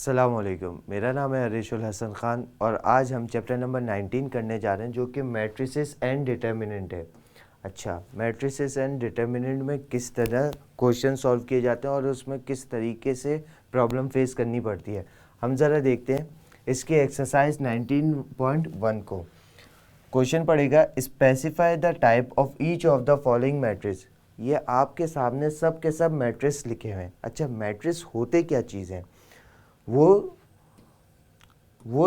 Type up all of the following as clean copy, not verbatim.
अस्सलामुअलैकुम, मेरा नाम है अरिशुल हसन ख़ान और आज हम चैप्टर नंबर 19 करने जा रहे हैं जो कि मैट्रिसेस एंड डिटर्मिनेंट है। अच्छा, मैट्रिसेस एंड डिटर्मिनेंट में किस तरह क्वेश्चन सॉल्व किए जाते हैं और उसमें किस तरीके से प्रॉब्लम फेस करनी पड़ती है, हम ज़रा देखते हैं। इसके एक्सरसाइज 19.1 को क्वेश्चन पड़ेगा, specify the type of each of the following matrices. ये आपके सामने सब के सब मैट्रिस लिखे हुए हैं। अच्छा, मैट्रिस होते क्या चीज़ हैं? वो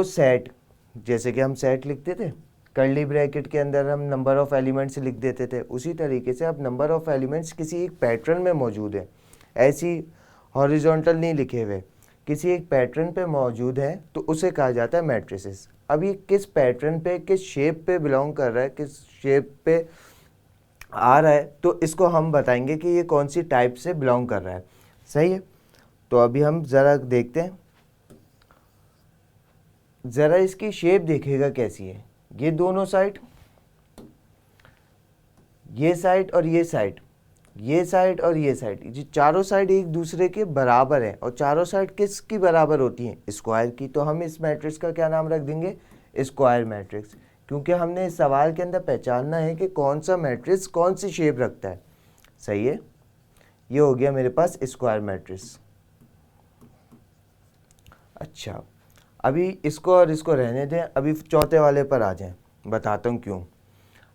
सेट, जैसे कि हम सेट लिखते थे कर्ली ब्रैकेट के अंदर हम नंबर ऑफ एलिमेंट्स लिख देते थे, उसी तरीके से अब नंबर ऑफ एलिमेंट्स किसी एक पैटर्न में मौजूद है, ऐसी हॉरिजॉन्टल नहीं लिखे हुए, किसी एक पैटर्न पे मौजूद है तो उसे कहा जाता है मैट्रिसेस। अब ये किस पैटर्न पे, किस शेप पे बिलोंग कर रहा है, किस शेप पे आ रहा है, तो इसको हम बताएंगे कि ये कौन सी टाइप से बिलोंग कर रहा है। सही है, तो अभी हम ज़रा देखते हैं। ज़रा इसकी शेप देखिएगा कैसी है। ये दोनों साइड, ये साइड और ये साइड, ये साइड और ये साइड, ये चारों साइड एक दूसरे के बराबर हैं। और चारों साइड किसकी बराबर होती हैं? स्क्वायर की। तो हम इस मैट्रिक्स का क्या नाम रख देंगे? स्क्वायर मैट्रिक्स, क्योंकि हमने इस सवाल के अंदर पहचानना है कि कौन सा मैट्रिक्स कौन सी शेप रखता है। सही है, ये हो गया मेरे पास स्क्वायर मैट्रिक्स। अच्छा, अभी इसको और इसको रहने दें, अभी चौथे वाले पर आ जाएं, बताता हूँ क्यों।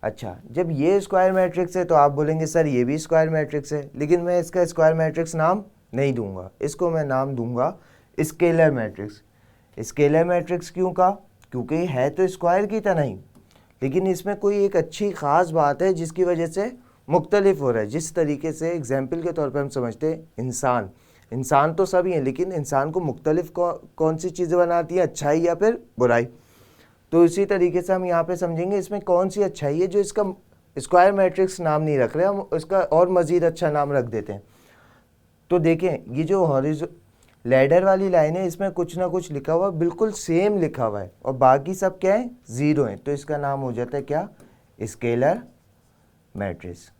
अच्छा, जब ये स्क्वायर मैट्रिक्स है तो आप बोलेंगे सर ये भी स्क्वायर मैट्रिक्स है, लेकिन मैं इसका स्क्वायर मैट्रिक्स नाम नहीं दूंगा, इसको मैं नाम दूंगा स्केलर मैट्रिक्स। स्केलर मैट्रिक्स क्यों कहा? क्योंकि है तो स्क्वायर की तरह ही, लेकिन इसमें कोई एक अच्छी ख़ास बात है जिसकी वजह से मुख्तलिफ हो रहा है। जिस तरीके से एग्जाम्पल के तौर पर हम समझते हैं, इंसान तो सभी हैं, लेकिन इंसान को मुख्तलिफ कौन सी चीज़ें बनाती है, अच्छाई या फिर बुराई। तो इसी तरीके से हम यहाँ पे समझेंगे इसमें कौन सी अच्छाई है जो इसका स्क्वायर मैट्रिक्स नाम नहीं रख रहे, हम इसका और मज़ीद अच्छा नाम रख देते हैं। तो देखें, ये जो लैडर वाली लाइन है इसमें कुछ ना कुछ लिखा हुआ, बिल्कुल सेम लिखा हुआ है, और बाकी सब क्या है? ज़ीरो है। तो इसका नाम हो जाता है क्या? Scalar matrix.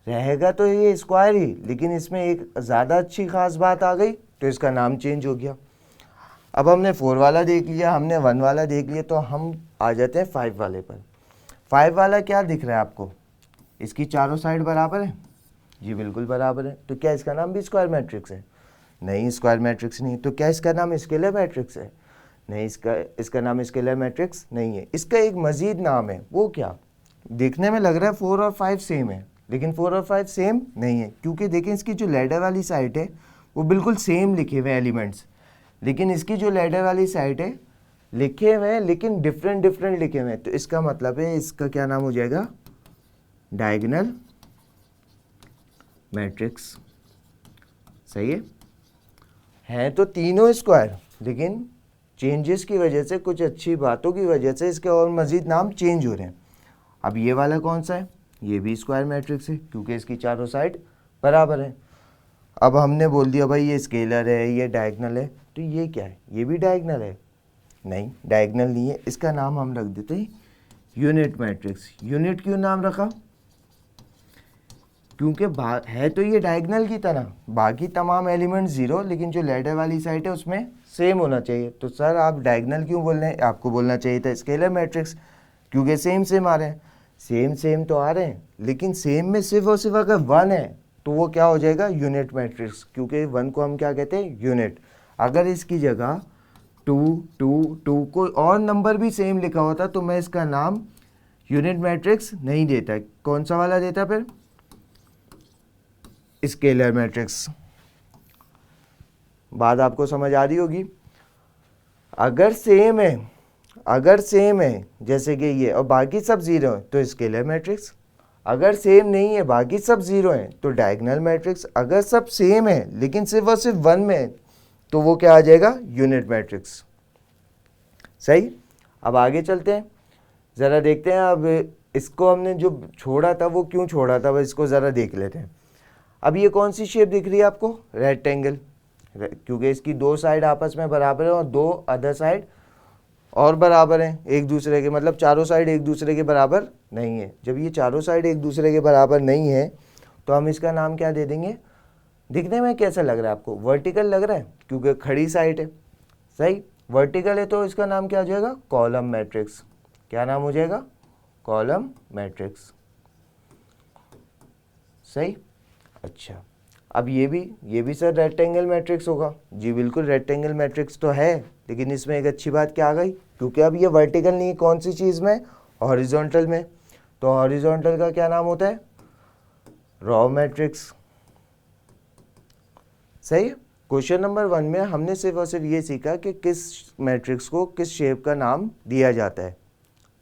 रहेगा तो ये स्क्वायर ही, लेकिन इसमें एक ज़्यादा अच्छी खास बात आ गई तो इसका नाम चेंज हो गया। अब हमने 4 वाला देख लिया, हमने 1 वाला देख लिया, तो हम आ जाते हैं 5 वाले पर। 5 वाला क्या दिख रहा है आपको? इसकी चारों साइड बराबर है, जी बिल्कुल बराबर है। तो क्या इसका नाम भी स्क्वायर मैट्रिक्स है? नहीं, स्क्वायर मैट्रिक्स नहीं। तो क्या इसका नाम स्केलर मैट्रिक्स है? नहीं, इसका नाम स्केलर मैट्रिक्स नहीं है। इसका एक मज़ीद नाम है, वो क्या? देखने में लग रहा है 4 और 5 सेम है, लेकिन 4 और 5 सेम नहीं है, क्योंकि देखें इसकी जो लैडर वाली साइड है वो बिल्कुल सेम लिखे हुए एलिमेंट्स, लेकिन इसकी जो लैडर वाली साइड है लिखे हुए हैं लेकिन डिफरेंट लिखे हुए हैं। तो इसका मतलब है इसका क्या नाम हो जाएगा? Diagonal matrix. सही है तो तीनों स्क्वायर, लेकिन चेंजेस की वजह से, कुछ अच्छी बातों की वजह से इसके और मज़ीद नाम चेंज हो रहे हैं। अब ये वाला कौन सा है? ये भी स्क्वायर मैट्रिक्स है, क्योंकि इसकी चारों साइड बराबर है। अब हमने बोल दिया भाई ये स्केलर है, ये डायगोनल है, तो ये क्या है? ये भी डायगोनल है? नहीं, डायगोनल नहीं है। इसका नाम हम रख देते हैं यूनिट मैट्रिक्स। यूनिट क्यों नाम रखा? क्योंकि है तो ये डायगोनल की तरह, बाकी तमाम एलिमेंट ज़ीरो, लेकिन जो लैडर वाली साइड है उसमें सेम होना चाहिए। तो सर आप डायगोनल क्यों बोल रहे हैं? आपको बोलना चाहिए था स्केलर मैट्रिक्स, क्योंकि सेम आ रहे हैं। सेम तो आ रहे हैं, लेकिन सेम में सिर्फ और सिर्फ अगर 1 है तो वो क्या हो जाएगा? यूनिट मैट्रिक्स, क्योंकि 1 को हम क्या कहते हैं? यूनिट। अगर इसकी जगह 2 कोई और नंबर भी सेम लिखा होता तो मैं इसका नाम यूनिट मैट्रिक्स नहीं देता। कौन सा वाला देता फिर? Scalar matrix. बात आपको समझ आ रही होगी। अगर सेम है जैसे कि ये, और बाकी सब ज़ीरो है तो स्केलर मैट्रिक्स। अगर सेम नहीं है, बाकी सब ज़ीरो हैं, तो डायगोनल मैट्रिक्स। अगर सब सेम है लेकिन सिर्फ और सिर्फ 1 में है तो वो क्या आ जाएगा? Unit matrix. सही, अब आगे चलते हैं, ज़रा देखते हैं। अब इसको हमने जो छोड़ा था वो क्यों छोड़ा था, बस इसको ज़रा देख लेते हैं। अब ये कौन सी शेप दिख रही है आपको? रेक्टेंगल, क्योंकि इसकी 2 साइड आपस में बराबर है और 2 अदर साइड और बराबर हैं एक दूसरे के, मतलब चारों साइड एक दूसरे के बराबर नहीं है। जब ये चारों साइड एक दूसरे के बराबर नहीं है तो हम इसका नाम क्या दे देंगे? दिखने में कैसा लग रहा है आपको? वर्टिकल लग रहा है, क्योंकि खड़ी साइड है। सही। वर्टिकल है तो इसका नाम क्या हो जाएगा, कॉलम मैट्रिक्स। क्या नाम हो जाएगा, कॉलम मैट्रिक्स। सही। अच्छा, अब ये भी सर रेक्टेंगल मैट्रिक्स होगा। जी बिल्कुल, रेक्टेंगल मैट्रिक्स तो है, लेकिन इसमें एक अच्छी बात क्या आ गई, क्योंकि अब ये वर्टिकल नहीं है, कौन सी चीज़ में, हॉरिजॉन्टल में। तो हॉरिजॉन्टल का क्या नाम होता है, रॉ मैट्रिक्स। सही। क्वेश्चन नंबर 1 में हमने सिर्फ और सिर्फ ये सीखा कि किस मैट्रिक्स को किस शेप का नाम दिया जाता है।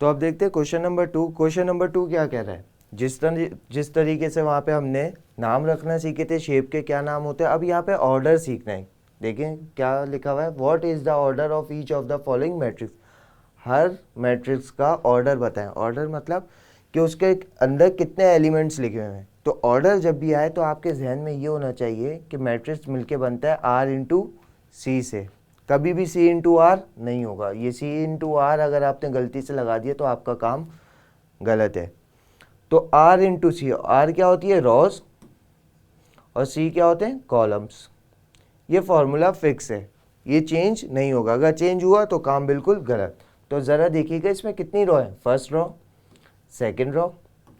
तो अब देखते हैं क्वेश्चन नंबर 2। क्वेश्चन नंबर 2 क्या कह रहा है, जिस तरीके से वहाँ पे हमने नाम रखना सीखे थे, शेप के क्या नाम होते हैं, अब यहाँ पे ऑर्डर सीखना है। देखें क्या लिखा हुआ है, what is the order of each of the following matrix. Her matrix का ऑर्डर बताएं। ऑर्डर मतलब कि उसके अंदर कितने एलिमेंट्स लिखे हुए हैं। तो ऑर्डर जब भी आए तो आपके जहन में ये होना चाहिए कि मैट्रिक्स मिलके बनता है आर इंटू सी से, कभी भी सी इंटू आर नहीं होगा। ये सी इंटू आर अगर आपने गलती से लगा दिया तो आपका काम गलत है। तो आर इंटू सी, आर क्या होती है, रॉज, और सी क्या होते हैं, कॉलम्स। ये फॉर्मूला फिक्स है, ये चेंज नहीं होगा। अगर चेंज हुआ तो काम बिल्कुल गलत। तो ज़रा देखिएगा इसमें कितनी रो है, first row, second row,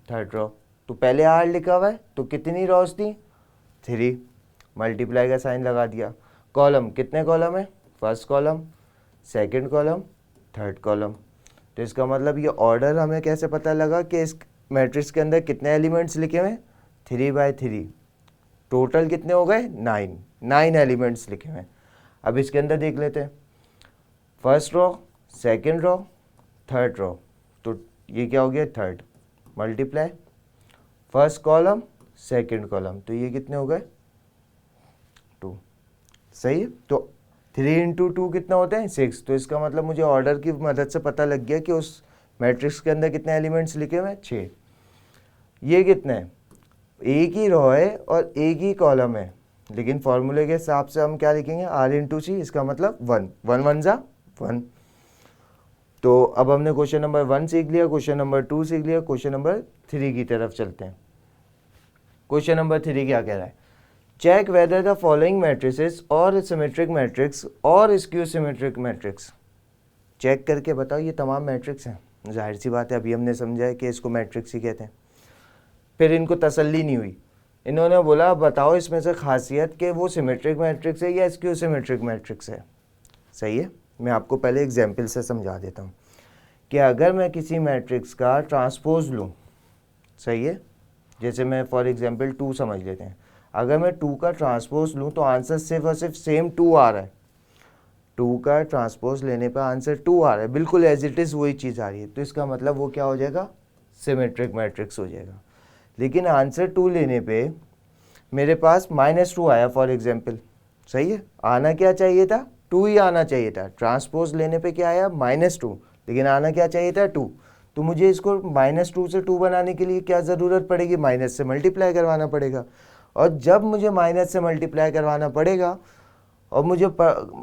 third row. तो पहले आर लिखा हुआ है तो कितनी रोज थी, 3, मल्टीप्लाई का साइन लगा दिया। कॉलम, कितने कॉलम है, first column, second column, third column. तो इसका मतलब ये ऑर्डर हमें कैसे पता लगा कि इस मैट्रिक्स के अंदर कितने एलिमेंट्स लिखे हुए हैं, 3×3। टोटल कितने हो गए, 9 एलिमेंट्स लिखे हुए हैं। अब इसके अंदर देख लेते हैं, first row, second row, third row. तो ये क्या हो गया, third, multiply first column, second column, तो ये कितने हो गए, 2। सही है। तो 3×2 कितना होते हैं, 6। तो इसका मतलब मुझे ऑर्डर की मदद से पता लग गया कि उस मैट्रिक्स के अंदर कितने एलिमेंट्स लिखे हुए हैं, 6। ये कितने हैं, एक ही रो है और एक ही कॉलम है, लेकिन फॉर्मूले के हिसाब से हम क्या लिखेंगे, आर इंटू सी। इसका मतलब 1, 1 1 जा 1। तो अब हमने क्वेश्चन नंबर 1 सीख लिया, क्वेश्चन नंबर 2 सीख लिया, क्वेश्चन नंबर 3 की तरफ चलते हैं। क्वेश्चन नंबर 3 क्या कह रहा है, check whether the following matrices और सिमेट्रिक मैट्रिक्स और स्क्यू सिमेट्रिक मैट्रिक्स। चेक करके बताओ ये तमाम मैट्रिक्स हैं। जाहिर सी बात है, अभी हमने समझा है कि इसको मैट्रिक्स ही कहते हैं। फिर इनको तसल्ली नहीं हुई, इन्होंने बोला बताओ इसमें से खासियत कि वो सिमेट्रिक मैट्रिक्स है या स्क्यू सिमेट्रिक मैट्रिक्स है। सही है, मैं आपको पहले एग्जाम्पल से समझा देता हूँ कि अगर मैं किसी मैट्रिक्स का ट्रांसपोज लूँ, सही है, जैसे मैं फॉर एग्जांपल 2 समझ लेते हैं, अगर मैं 2 का ट्रांसपोज लूँ तो आंसर सिर्फ और सिर्फ सेम 2 आ रहा है। 2 का ट्रांसपोज लेने पर आंसर 2 आ रहा है, बिल्कुल एज इट इज़ वही चीज़ आ रही है। तो इसका मतलब वो क्या हो जाएगा, सिमेट्रिक मैट्रिक्स हो जाएगा। लेकिन आंसर 2 लेने पे मेरे पास -2 आया फॉर एग्जांपल, सही है, आना क्या चाहिए था, 2 ही आना चाहिए था। ट्रांसपोज लेने पे क्या आया, -2, लेकिन आना क्या चाहिए था, 2। तो मुझे इसको -2 से 2 बनाने के लिए क्या ज़रूरत पड़ेगी, माइनस से मल्टीप्लाई करवाना पड़ेगा। और जब मुझे माइनस से मल्टीप्लाई करवाना पड़ेगा और मुझे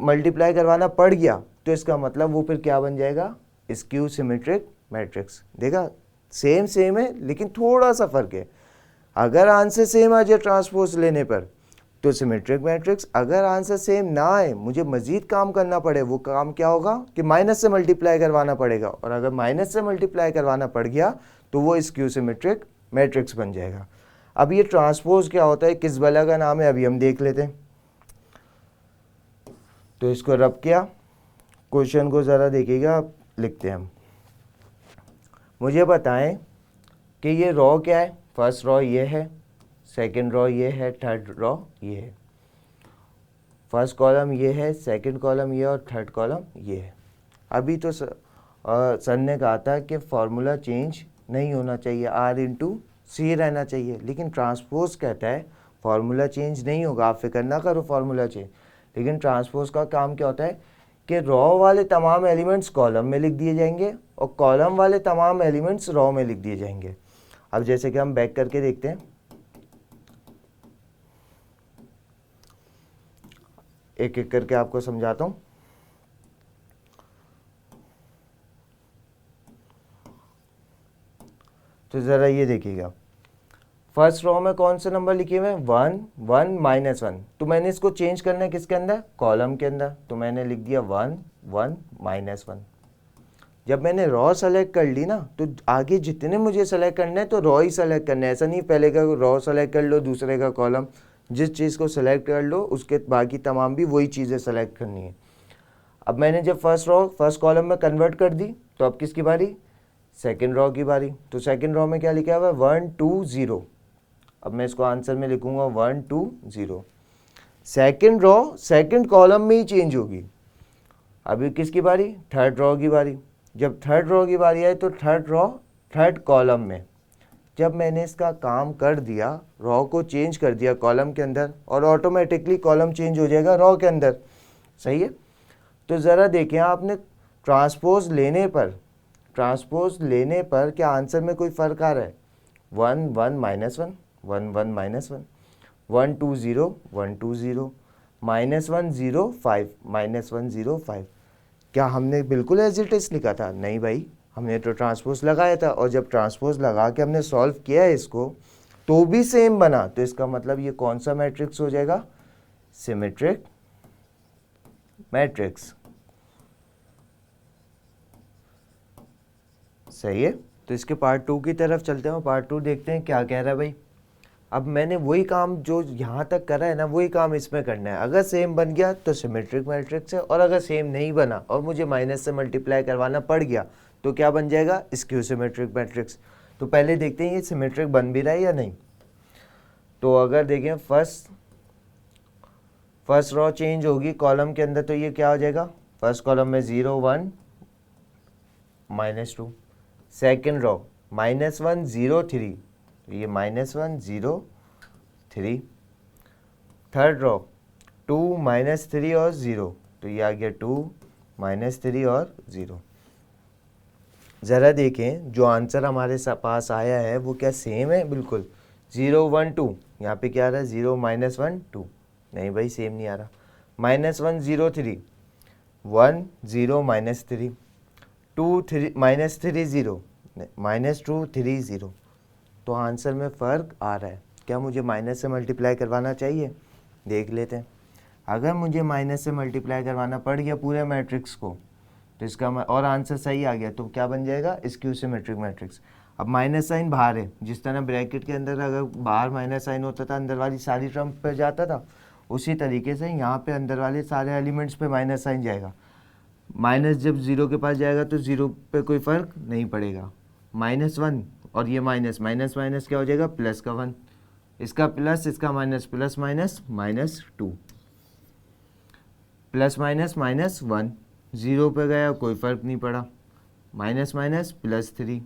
मल्टीप्लाई करवाना पड़ गया, तो इसका मतलब वो फिर क्या बन जाएगा, स्क्यू सिमेट्रिक मैट्रिक्स। देखा, सेम है लेकिन थोड़ा सा फ़र्क है। अगर आंसर सेम आ जाए ट्रांसपोज लेने पर तो सिमेट्रिक मैट्रिक्स, अगर आंसर सेम ना आए, मुझे मजीद काम करना पड़े, वो काम क्या होगा कि माइनस से मल्टीप्लाई करवाना पड़ेगा। और अगर माइनस से मल्टीप्लाई करवाना पड़ गया तो वो स्क्यू सिमेट्रिक मैट्रिक्स बन जाएगा। अब ये ट्रांसपोज क्या होता है, किस बला का नाम है, अभी हम देख लेते हैं। तो इसको रब किया, क्वेश्चन को ज़रा देखिएगा, लिखते हैं हम। मुझे बताएं कि ये रॉ क्या है, फर्स्ट रॉ ये है, सेकंड रॉ ये है, थर्ड रॉ ये है। फर्स्ट कॉलम ये है, सेकंड कॉलम ये और थर्ड कॉलम ये है। अभी तो सर ने कहा था कि फॉर्मूला चेंज नहीं होना चाहिए, आर इंटू सी रहना चाहिए, लेकिन ट्रांसपोज कहता है फार्मूला चेंज नहीं होगा, आप फिक्र ना करो फार्मूला चेंज। लेकिन ट्रांसपोज का काम क्या होता है कि रॉ वाले तमाम एलिमेंट्स कॉलम में लिख दिए जाएंगे और कॉलम वाले तमाम एलिमेंट्स रॉ में लिख दिए जाएंगे। अब जैसे कि हम बैक करके देखते हैं, एक एक करके आपको समझाता हूँ। तो ज़रा ये देखिएगा, फर्स्ट रो में कौन से नंबर लिखे हुए हैं, 1 1 -1, तो मैंने इसको चेंज करना है किसके अंदर, कॉलम के अंदर, तो मैंने लिख दिया 1 1 -1। जब मैंने रॉ सेलेक्ट कर ली ना, तो आगे जितने मुझे सेलेक्ट करने हैं तो रॉ ही सेलेक्ट करना है, ऐसा नहीं पहले का रॉ सेलेक्ट कर लो दूसरे का कॉलम, जिस चीज़ को सेलेक्ट कर लो उसके बाकी तमाम भी वही चीज़ें सेलेक्ट करनी है। अब मैंने जब फर्स्ट कॉलम में कन्वर्ट कर दी, तो अब किसकी बारी, सेकेंड रॉ की बारी। तो सेकेंड रॉ में क्या लिखा हुआ है, 1 2 0। अब मैं इसको आंसर में लिखूंगा 1 2 0। सेकेंड रॉ सेकेंड कॉलम में ही चेंज होगी। अभी किसकी बारी, थर्ड रॉ की बारी। जब थर्ड रॉ की बारी आई तो थर्ड रॉ थर्ड कॉलम में। जब मैंने इसका काम कर दिया, रॉ को चेंज कर दिया कॉलम के अंदर, और ऑटोमेटिकली कॉलम चेंज हो जाएगा रॉ के अंदर, सही है। तो ज़रा देखें आपने ट्रांसपोज लेने पर क्या आंसर में कोई फ़र्क आ रहा है, 1 1 -1 1 1 -1, 1 2 0 1 2 0, -1 0 5 -1 0 5। क्या हमने बिल्कुल एज इट इज लिखा था, नहीं भाई, हमने तो ट्रांसपोज लगाया था, और जब ट्रांसपोज लगा के हमने सॉल्व किया है इसको तो भी सेम बना, तो इसका मतलब ये कौन सा मैट्रिक्स हो जाएगा, सिमेट्रिक मैट्रिक्स, सही है। तो इसके पार्ट 2 की तरफ चलते हैं, पार्ट 2 देखते हैं क्या कह रहा है भाई। अब मैंने वही काम जो यहाँ तक करा है ना, वही काम इसमें करना है। अगर सेम बन गया तो सिमेट्रिक मैट्रिक्स है, और अगर सेम नहीं बना और मुझे माइनस से मल्टीप्लाई करवाना पड़ गया तो क्या बन जाएगा, स्क्यू सिमेट्रिक मैट्रिक्स। तो पहले देखते हैं ये सिमेट्रिक बन भी रहा है या नहीं। तो अगर देखें फर्स्ट रॉ चेंज होगी कॉलम के अंदर, तो ये क्या हो जाएगा, फर्स्ट कॉलम में 0 1 -2, सेकेंड रॉ -1 0 3, ये -1 0 3, थर्ड रॉ 2 -3 और 0, तो ये आ गया 2 -3 और 0। ज़रा देखें जो आंसर हमारे पास आया है वो क्या सेम है, बिल्कुल 0 1 2, यहाँ पे क्या आ रहा है 0 -1 2, नहीं भाई सेम नहीं आ रहा। -1 0 3, 1 0 -3, 2 3 -3 0, -2 3 0, तो आंसर में फ़र्क आ रहा है। क्या मुझे माइनस से मल्टीप्लाई करवाना चाहिए, देख लेते हैं। अगर मुझे माइनस से मल्टीप्लाई करवाना पड़ गया पूरे मैट्रिक्स को, तो इसका और आंसर सही आ गया, तो क्या बन जाएगा, स्क्यू सिमेट्रिक मैट्रिक्स। अब माइनस साइन बाहर है, जिस तरह ब्रैकेट के अंदर अगर बाहर माइनस साइन होता था अंदर वाली सारी टर्म पर जाता था, उसी तरीके से यहाँ पे अंदर वाले सारे एलिमेंट्स पे माइनस साइन जाएगा। माइनस जब 0 के पास जाएगा तो 0 पे कोई फ़र्क नहीं पड़ेगा। -1 और ये माइनस माइनस माइनस क्या हो जाएगा, प्लस का 1, इसका प्लस इसका minus, plus minus -2, plus minus -1, 0 पे गया कोई फ़र्क नहीं पड़ा, minus minus +3,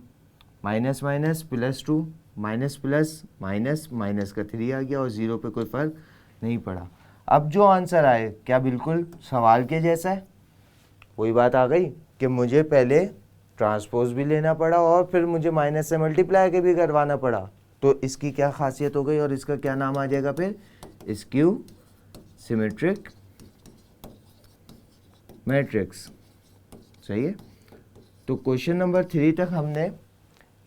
minus minus +2, minus plus minus minus का 3 आ गया, और 0 पे कोई फ़र्क नहीं पड़ा। अब जो आंसर आए क्या बिल्कुल सवाल के जैसा है, वही बात आ गई कि मुझे पहले ट्रांसपोज भी लेना पड़ा और फिर मुझे माइनस से मल्टीप्लाई के भी करवाना पड़ा, तो इसकी क्या खासियत हो गई और इसका क्या नाम आ जाएगा फिर, स्क्यू सिमेट्रिक मैट्रिक्स, सही है। तो क्वेश्चन नंबर 3 तक हमने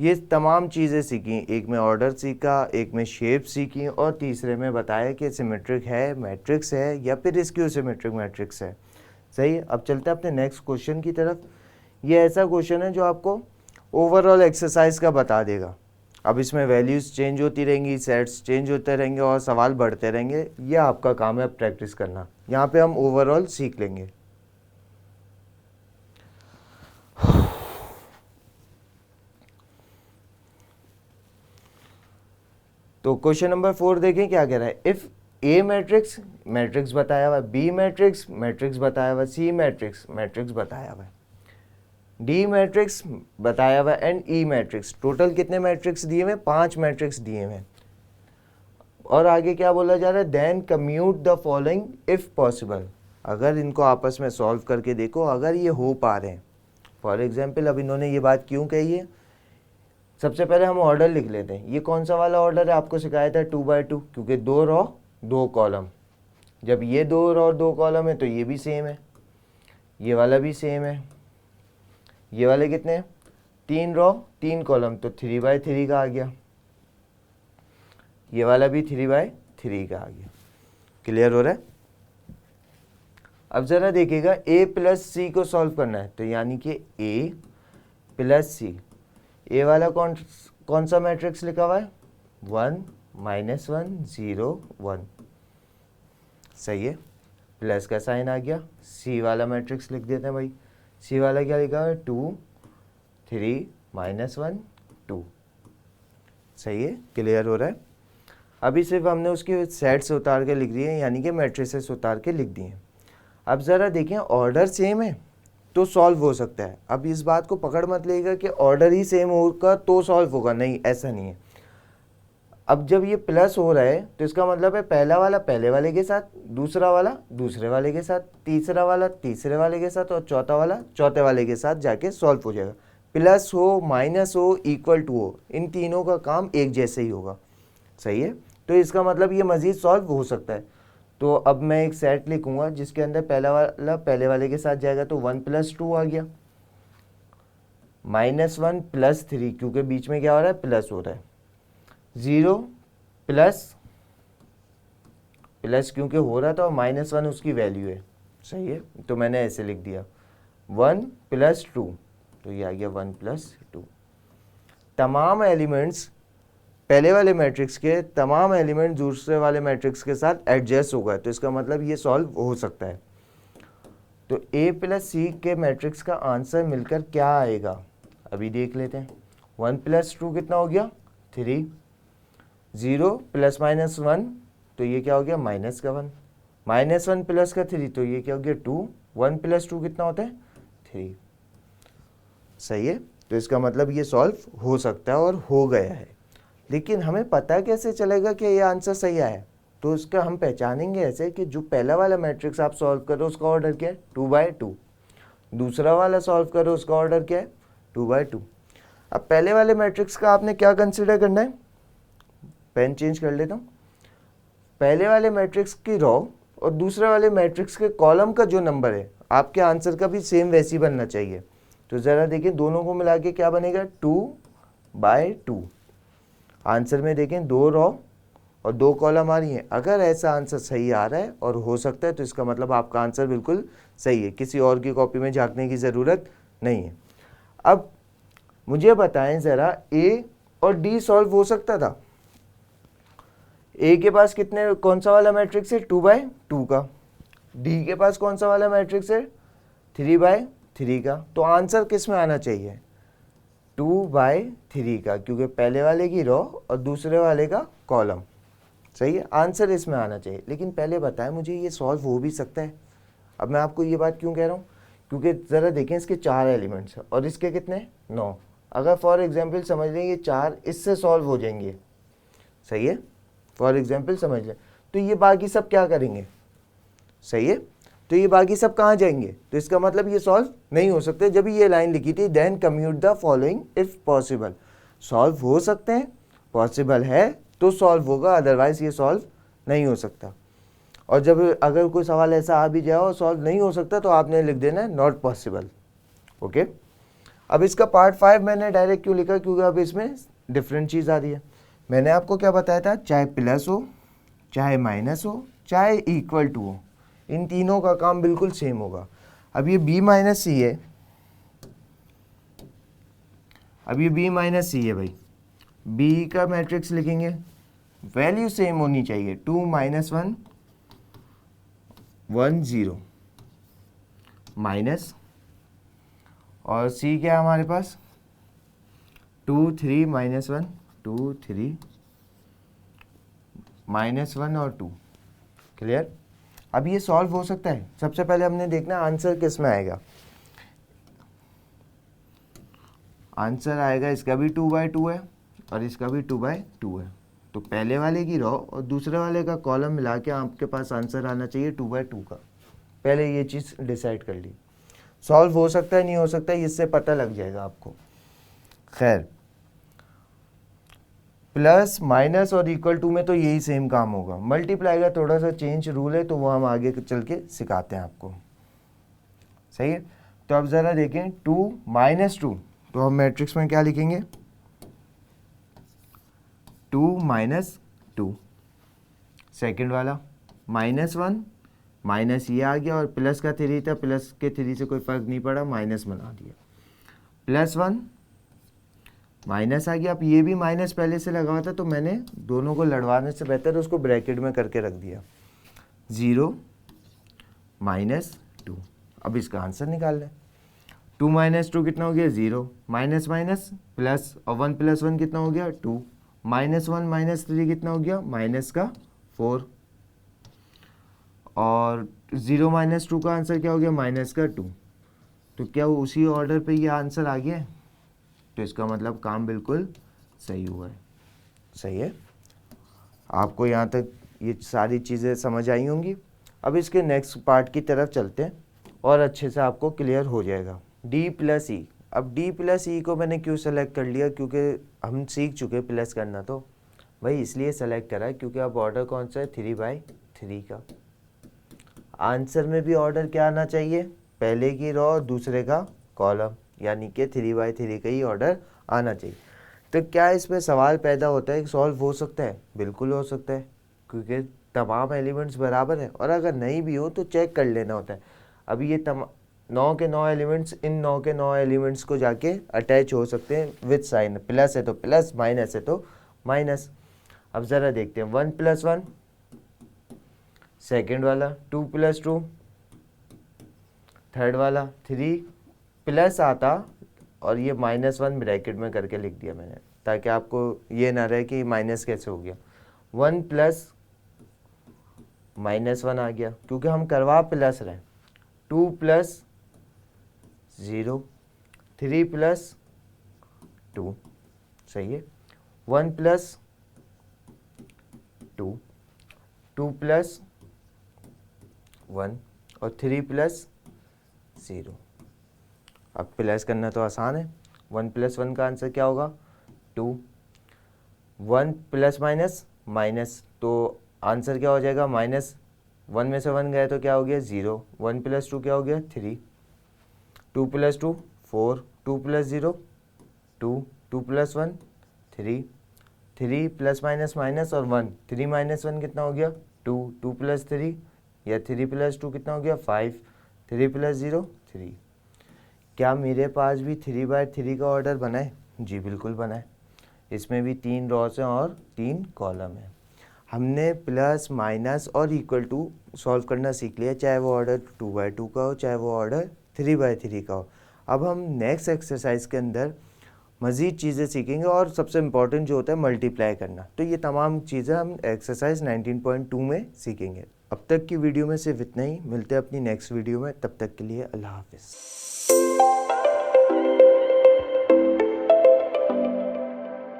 ये तमाम चीज़ें सीखी, एक में ऑर्डर सीखा, एक में शेप सीखी, और तीसरे में बताया कि सिमेट्रिक है, मैट्रिक्स है, या फिर स्क्यू सिमेट्रिक मैट्रिक्स है, सही है। अब चलते हैं अपने नेक्स्ट क्वेश्चन की तरफ। ये ऐसा क्वेश्चन है जो आपको ओवरऑल एक्सरसाइज का बता देगा। अब इसमें वैल्यूज़ चेंज होती रहेंगी, सेट्स चेंज होते रहेंगे और सवाल बढ़ते रहेंगे, ये आपका काम है प्रैक्टिस करना। यहाँ पे हम ओवरऑल सीख लेंगे। तो क्वेश्चन नंबर 4 देखें क्या कह रहा है। इफ़ ए मैट्रिक्स, मैट्रिक्स बताया हुआ है, बी मैट्रिक्स, मैट्रिक्स बताया हुआ है, सी मैट्रिक्स, मैट्रिक्स बताया हुआ है, डी मैट्रिक्स बताया हुआ है, एंड ई मैट्रिक्स। टोटल कितने मैट्रिक्स दिए हुए, 5 मैट्रिक्स दिए हुए। और आगे क्या बोला जा रहा है, then compute the following if possible. अगर इनको आपस में सॉल्व करके देखो, अगर ये हो पा रहे हैं। फॉर एग्जाम्पल अब इन्होंने ये बात क्यों कही है, सबसे पहले हम ऑर्डर लिख लेते हैं। ये कौन सा वाला ऑर्डर है, आपको सिखाया था 2/2, क्योंकि 2 रॉ 2 कॉलम। जब ये 2 रॉ 2 कॉलम है तो ये भी सेम है, ये वाला भी सेम है, ये वाले कितने हैं, 3 रॉ 3 कॉलम, तो 3/3 का आ गया। ये वाला भी 3/3 का आ गया। क्लियर हो रहा है? अब ज़रा देखिएगा a प्लस सी को सॉल्व करना है, तो यानी कि a प्लस सी, ए वाला कौन सा मैट्रिक्स लिखा हुआ है? 1 -1 0 1, सही है। प्लस का साइन आ गया। सी वाला मैट्रिक्स लिख देते हैं भाई। सी वाला क्या लिखा हुआ है? 2 3 -1 2, सही है। क्लियर हो रहा है? अभी सिर्फ हमने उसके सेट्स उतार के लिख दिए, यानी कि मैट्रिसेस उतार के लिख दिए। अब ज़रा देखें, ऑर्डर सेम है तो सॉल्व हो सकता है। अब इस बात को पकड़ मत लेगा कि ऑर्डर ही सेम होगा तो सॉल्व होगा, नहीं, ऐसा नहीं है। अब जब ये प्लस हो रहा है तो इसका मतलब है पहला वाला पहले वाले के साथ, दूसरा वाला दूसरे वाले के साथ, तीसरा वाला तीसरे वाले के साथ और चौथा वाला चौथे वाले के साथ जाके सॉल्व हो जाएगा। प्लस हो, माइनस हो, इक्वल टू हो, इन तीनों का काम एक जैसे ही होगा, सही है। तो इसका मतलब ये मज़ीद सॉल्व हो सकता है। तो अब मैं एक सेट लिखूंगा जिसके अंदर पहला वाला पहले वाले के साथ जाएगा, तो 1 + 2 आ गया, -1 + 3, क्योंकि बीच में क्या हो रहा है? प्लस हो रहा है। 0 प्लस क्योंकि हो रहा था और -1 उसकी वैल्यू है, सही है, तो मैंने ऐसे लिख दिया 1 + 2, तो ये आ गया 1 + 2। तमाम एलिमेंट्स पहले वाले मैट्रिक्स के तमाम एलिमेंट दूसरे वाले मैट्रिक्स के साथ एडजस्ट हो गए, तो इसका मतलब ये सॉल्व हो सकता है। तो a + c के मैट्रिक्स का आंसर मिलकर क्या आएगा, अभी देख लेते हैं। 1 + 2 कितना हो गया? 3। 0 ± 1, तो ये क्या हो गया? -1। -1 प्लस का 3, तो ये क्या हो गया? 2। 1 + 2 कितना होता है? 3, सही है। तो इसका मतलब ये सॉल्व हो सकता है और हो गया है। लेकिन हमें पता कैसे चलेगा कि ये आंसर सही आया? तो इसका हम पहचानेंगे ऐसे कि जो पहला वाला मैट्रिक्स आप सॉल्व करो उसका ऑर्डर क्या है? 2/2। दूसरा वाला सॉल्व करो उसका ऑर्डर क्या है? 2/2। अब पहले वाले मैट्रिक्स का आपने क्या कंसिडर करना है? पेन चेंज कर लेता हूँ। पहले वाले मैट्रिक्स की रो और दूसरे वाले मैट्रिक्स के कॉलम का जो नंबर है, आपके आंसर का भी सेम वैसी बनना चाहिए। तो ज़रा देखिए, दोनों को मिला के क्या बनेगा? 2/2। आंसर में देखें 2 रो और 2 कॉलम आ रही हैं। अगर ऐसा आंसर सही आ रहा है और हो सकता है, तो इसका मतलब आपका आंसर बिल्कुल सही है, किसी और की कॉपी में झांकने की ज़रूरत नहीं है। अब मुझे बताएं ज़रा, ए और डी सॉल्व हो सकता था? ए के पास कौन सा वाला मैट्रिक्स है? 2/2 का। डी के पास कौन सा वाला मैट्रिक्स है? 3/3 का। तो आंसर किस में आना चाहिए? 2/3 का, क्योंकि पहले वाले की रो और दूसरे वाले का कॉलम, सही है। आंसर इसमें आना चाहिए। लेकिन पहले बताएं मुझे, ये सॉल्व हो भी सकता है? अब मैं आपको ये बात क्यों कह रहा हूँ, क्योंकि ज़रा देखें, इसके 4 एलिमेंट्स हैं और इसके कितने? 9। अगर फॉर एग्जांपल समझ लें ये 4 इससे सॉल्व हो जाएंगे, सही है, फॉर एग्जांपल समझ लें, तो ये बाकी सब क्या करेंगे? सही है, तो ये बाकी सब कहाँ जाएंगे? तो इसका मतलब ये सॉल्व नहीं हो सकते। जब ये लाइन लिखी थी, then compute the following if possible, solve हो सकते हैं, पॉसिबल है तो सॉल्व होगा, अदरवाइज ये सॉल्व नहीं हो सकता। और जब अगर कोई सवाल ऐसा आ भी जाए और सॉल्व नहीं हो सकता, तो आपने लिख देना है नॉट पॉसिबल। ओके, अब इसका पार्ट 5 मैंने डायरेक्ट क्यों लिखा? क्योंकि अब इसमें डिफरेंट चीज़ आ रही है। मैंने आपको क्या बताया था? चाहे प्लस हो, चाहे माइनस हो, चाहे इक्वल टू हो, इन तीनों का काम बिल्कुल सेम होगा। अब ये b - c है, अब ये b - c है भाई, b का मैट्रिक्स लिखेंगे, वैल्यू सेम होनी चाहिए, 2 - 1 1 0 माइनस, और c क्या है हमारे पास? 2 3 - 1 2 3 -1 और 2। क्लियर? अब ये सॉल्व हो सकता है। सबसे पहले हमने देखना आंसर किस में आएगा। आंसर आएगा, इसका भी 2/2 है और इसका भी 2/2 है, तो पहले वाले की रो और दूसरे वाले का कॉलम मिला के आपके पास आंसर आना चाहिए 2/2 का। पहले ये चीज़ डिसाइड कर ली। सॉल्व हो सकता है नहीं हो सकता है, इससे पता लग जाएगा आपको। खैर, प्लस माइनस और इक्वल टू में तो यही सेम काम होगा। मल्टीप्लाई का थोड़ा सा चेंज रूल है, तो वो हम आगे चल के सिखाते हैं आपको, सही है। तो अब ज़रा देखें, 2 - 2, तो हम मैट्रिक्स में क्या लिखेंगे? 2 - 2। सेकंड वाला -1 माइनस ये आ गया और प्लस का 3 था, प्लस के 3 से कोई फर्क नहीं पड़ा, माइनस बना दिया। +1 माइनस आ गया। अब ये भी माइनस पहले से लगा हुआ था तो मैंने दोनों को लड़वाने से बेहतर उसको ब्रैकेट में करके रख दिया। 0 -2। अब इसका आंसर निकाल लें। 2 - 2 कितना हो गया? 0। माइनस माइनस प्लस, और 1 + 1 कितना हो गया? 2। -1 - 3 कितना हो गया? -4। और 0 - 2 का आंसर क्या हो गया? -2। तो क्या वो उसी ऑर्डर पे ये आंसर आ गया है? तो इसका मतलब काम बिल्कुल सही हुआ है। सही है। आपको यहाँ तक ये सारी चीज़ें समझ आई होंगी। अब इसके नेक्स्ट पार्ट की तरफ चलते हैं और अच्छे से आपको क्लियर हो जाएगा। D+E। अब D+E को मैंने क्यों सेलेक्ट कर लिया? क्योंकि हम सीख चुके प्लस करना, तो भाई इसलिए सेलेक्ट करा क्योंकि अब ऑर्डर कौन सा है? 3/3 का। आंसर में भी ऑर्डर क्या आना चाहिए? पहले की रो और दूसरे का कॉलम, यानी कि 3/3 का ही ऑर्डर आना चाहिए। तो क्या इसमें सवाल पैदा होता है कि सॉल्व हो सकता है? बिल्कुल हो सकता है, क्योंकि तमाम एलिमेंट्स बराबर है। और अगर नहीं भी हो तो चेक कर लेना होता है। अभी ये 9 के 9 एलिमेंट्स इन 9 के 9 एलिमेंट्स को जाके अटैच हो सकते हैं विद साइन। प्लस है तो प्लस, माइनस है तो माइनस। अब ज़रा देखते हैं। 1 + 1, सेकेंड वाला 2 + 2, थर्ड वाला 3 प्लस आता और ये -1 ब्रैकेट में करके लिख दिया मैंने, ताकि आपको ये ना रहे कि माइनस कैसे हो गया। 1 + -1 आ गया क्योंकि हम करवा प्लस रहे। 2 + 0, 3 + 2, सही है। 1 + 2, 2 + 1 और 3 + 0। अब प्लस करना तो आसान है। 1 + 1 का आंसर क्या होगा? 2। 1 प्लस माइनस माइनस, तो आंसर क्या हो जाएगा? -1 में से 1 गया तो क्या हो गया? 0। 1 + 2 क्या हो गया? 3। 2 + 2 4, 2 + 0 2, 2 + 1 3, 3 प्लस माइनस माइनस और 1, 3 - 1 कितना हो गया? 2, 2 + 3 या 3 + 2 कितना हो गया? 5, 3 + 0 3। क्या मेरे पास भी 3/3 का ऑर्डर बना है? जी बिल्कुल बना है। इसमें भी 3 रॉस हैं और 3 कॉलम हैं। हमने प्लस माइनस और इक्वल टू सॉल्व करना सीख लिया, चाहे वो ऑर्डर 2/2 का हो, चाहे वो ऑर्डर 3/3 का हो। अब हम नेक्स्ट एक्सरसाइज के अंदर मज़ीद चीज़ें सीखेंगे और सबसे इम्पॉर्टेंट जो होता है मल्टीप्लाई करना। तो ये तमाम चीज़ें हम एक्सरसाइज 19.2 में सीखेंगे। अब तक की वीडियो में सिर्फ इतना ही। मिलते हैं अपनी नेक्स्ट वीडियो में, तब तक के लिए अल्लाह हाफिज़।